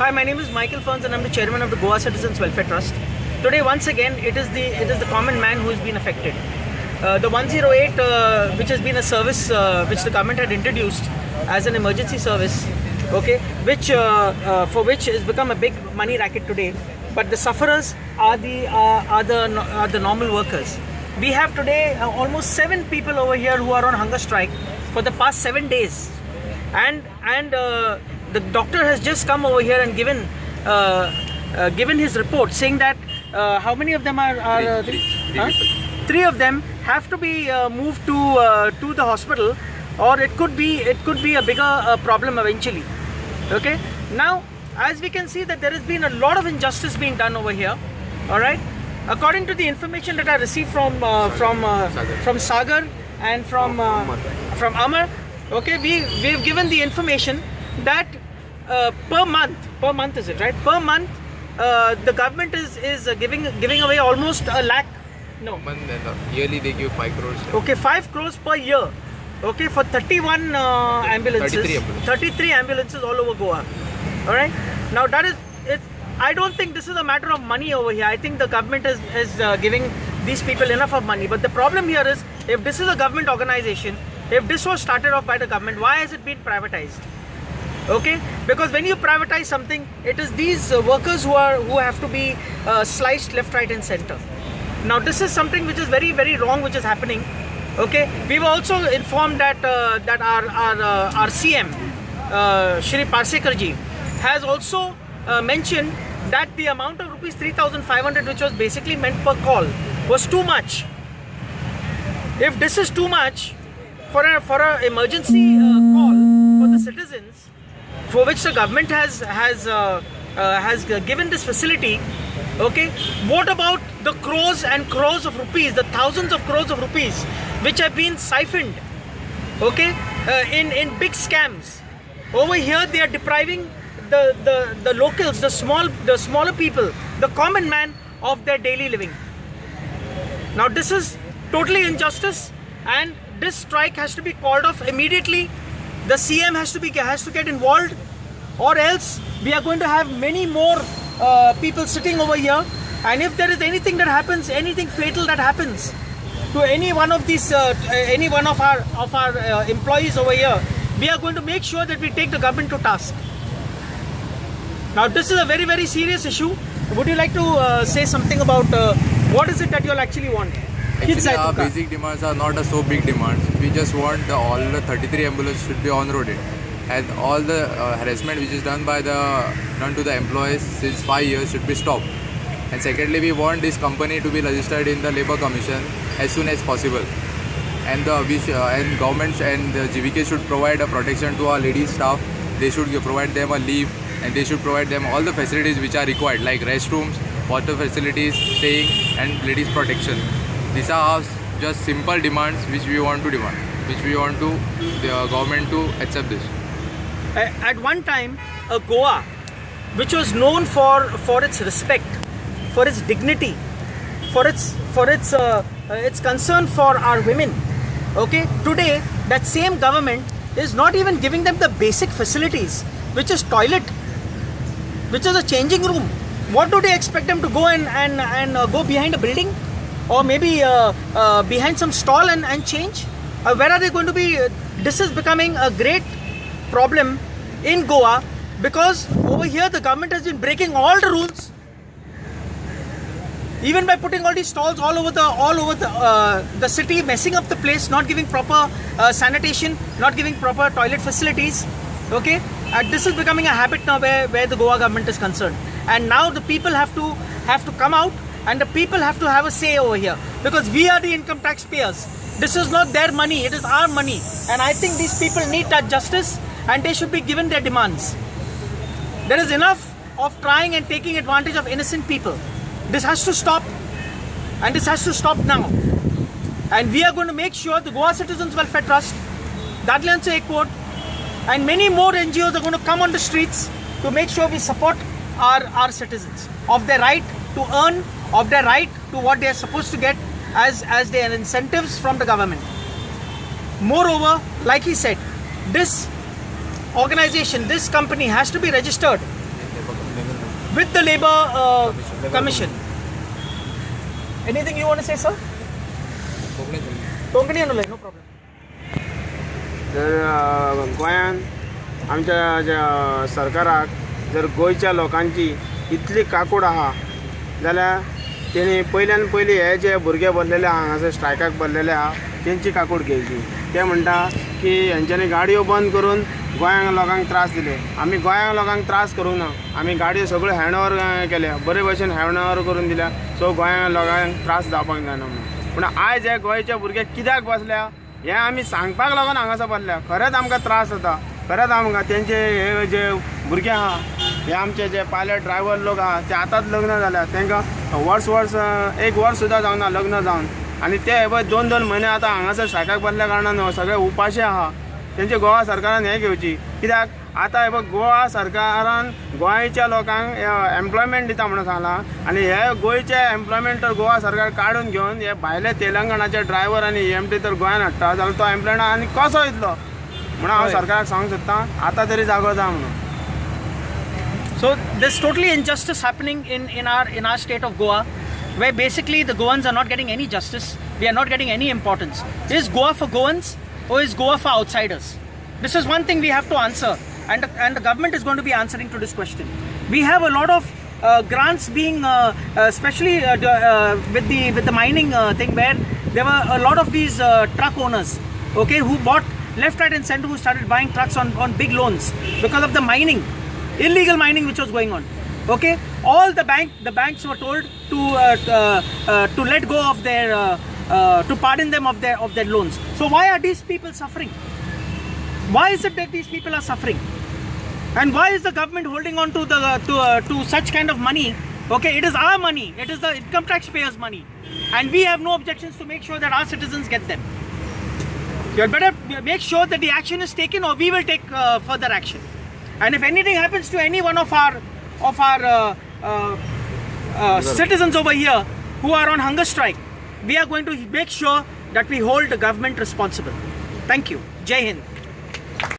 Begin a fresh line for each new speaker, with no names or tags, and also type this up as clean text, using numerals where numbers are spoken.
Hi, my name is Michael Ferns and I'm the chairman of the Goa Citizens Welfare Trust. Today, once again, it is the common man who has been affected. The 108, which has been a service which the government had introduced as an emergency service, okay, which for which has become a big money racket today. But the sufferers are the normal workers. We have today almost 7 people over here who are on hunger strike for the past 7 days, and the doctor has just come over here and given his report saying that how many of them are three of them have to be moved to the hospital, or it could be a bigger problem eventually. Okay, now as we can see that there has been a lot of injustice being done over here. All right, according to the information that I received from Sagar and from Amar, okay, we've given the information that per month is it right? Per month, the government is giving away almost a lakh. No.
Yearly they give 5 crores.
Okay, 5 crores per year. Okay, for 31 ambulances. 33 ambulances all over Goa. All right. Now that is it. I don't think this is a matter of money over here. I think the government is giving these people enough of money. But the problem here is, if this is a government organization, if this was started off by the government, why has it been privatized? Okay, because when you privatize something, it is these workers who have to be sliced left, right, and center. Now this is something which is very, very wrong, which is happening. Okay, we were also informed that our CM Shri Parsekar ji has also mentioned that the amount of rupees 3,500 which was basically meant per call was too much. If this is too much for a emergency call for the citizens, for which the government has given this facility, okay, what about the crores and crores of rupees, the thousands of crores of rupees which have been siphoned, okay, in big scams? Over here they are depriving the locals, the smaller people, the common man, of their daily living. Now this is totally injustice, and this strike has to be called off immediately. The CM has to get involved, or else we are going to have many more people sitting over here. And if there is anything that happens, anything fatal that happens to any one of these, any one of our employees over here, we are going to make sure that we take the government to task. Now this is a very, very serious issue. Would you like to say something about what is it that you all actually want?
Actually, our basic demands are not so big demands. We just want all the 33 ambulances should be on-roaded, and all the harassment which is done to the employees since 5 years should be stopped. And secondly, we want this company to be registered in the Labour Commission as soon as possible. And and government and the GVK should provide a protection to our ladies staff. They should provide them a leave, and they should provide them all the facilities which are required, like restrooms, water facilities, staying, and ladies protection. These are our just simple demands which we want to demand, which we want to the government to accept this.
At one time, Goa, which was known for its respect, for its dignity, for its concern for our women, okay, today that same government is not even giving them the basic facilities, which is toilet, which is a changing room. What do they expect them to go and go behind a building, or maybe behind some stall and change? Where are they going to be? This is becoming a great problem in Goa, because over here the government has been breaking all the rules, even by putting all these stalls all over the city, messing up the place, not giving proper sanitation, not giving proper toilet facilities. Okay, this is becoming a habit now where the Goa government is concerned, and now the people have to come out, and the people have to have a say over here, because we are the income tax payers. This is not their money, it is our money, and I think these people need that justice, and they should be given their demands. There is enough of trying and taking advantage of innocent people. This has to stop, and this has to stop now. And we are going to make sure the Goa Citizens Welfare Trust, Dadlian Se Ekvot, and many more NGOs are going to come on the streets to make sure we support our citizens of their right to earn, of their right to what they are supposed to get as their incentives from the government. Moreover, like he said, this organization, this company has to be registered with the Labour Commission. Anything you want to say, sir? Konkani anulay, no problem.
जर गोंयान आमच्या सरकाराक जर गोंयच्या लोकांची इतली काकूड आहा जाल्यार तेणी पयल्यान पयली हे जे भुरगे बसलेले आहा हांगासर स्ट्रायकाक बसलेले आहा तेंची काकूड घेवची. ते म्हणटा की हेंच्यांनी गाडयो बंद करून गोंयां लोकांक त्रास दिले. आमी गोंयां लोकांक त्रास करूंक ना, आमी गाडयो सगळ्यो हँडओवर केल्या, बरे भशेन हँडओवर करून दिल्या. सो गोंयां लोकांक त्रास जावपाक जायना म्हणून. पूण आयज हे गोंयचे भुरगे कित्याक बसल्या हे आमी सांगपाक लागून हांगासर बसल्या. खरेंच आमकां त्रास जाता, खरेंच आमकां तेंचे हे जे भुरगे आहा हे आमचे जे पायलट ड्रायव्हर लोक आहा ते आतांच लग्न जाल्या, तांकां वर्स एक वर्स सुद्दां जावना लग्न जावन, आनी ते हे पळय 2-2 म्हयने आतां हांगासर स्ट्रायकाक बसल्या कारणान सगळे उपाशी आहा. तेंचे गोवा सरकारान हें घेवची. कित्याक आतां हे पळय गोवा सरकारान गोंयच्या लोकांक एम्प्लॉयमेंट दिता म्हणून सांगलां, आनी हे गोंयचे एम्प्लॉयमेंट तर गोवा सरकार काडून घेवन हे भायले तेलंगणाचे ड्रायव्हर आनी EMT तर गोंयान हाडटा जाल्यार तो एम्प्लॉयमेंट आनी कसो येतलो म्हणून हांव सरकाराक सांगूंक सोदतां आतां तरी जागो जा म्हणून.
So there's totally injustice happening in our state of Goa, where basically the Goans are not getting any justice. We are not getting any importance. Is Goa for Goans or is Goa for outsiders? This is one thing we have to answer, and the government is going to be answering to this question. We have a lot of grants being, especially with the mining thing, where there were a lot of these truck owners, okay, who bought left, right, and center, who started buying trucks on big loans because of the mining. Illegal mining which was going on. Okay, all the banks were told to let go of their to pardon them of their loans. So why are these people suffering? Why is it that these people are suffering? And why is the government holding on to such kind of money? Okay, it is our money. It is the income taxpayers' money, and we have no objections to make sure that our citizens get them. You had better make sure that the action is taken, or we will take further action. And if anything happens to any one of our citizens over here who are on hunger strike, we are going to make sure that we hold the government responsible. Thank you. Jai Hind.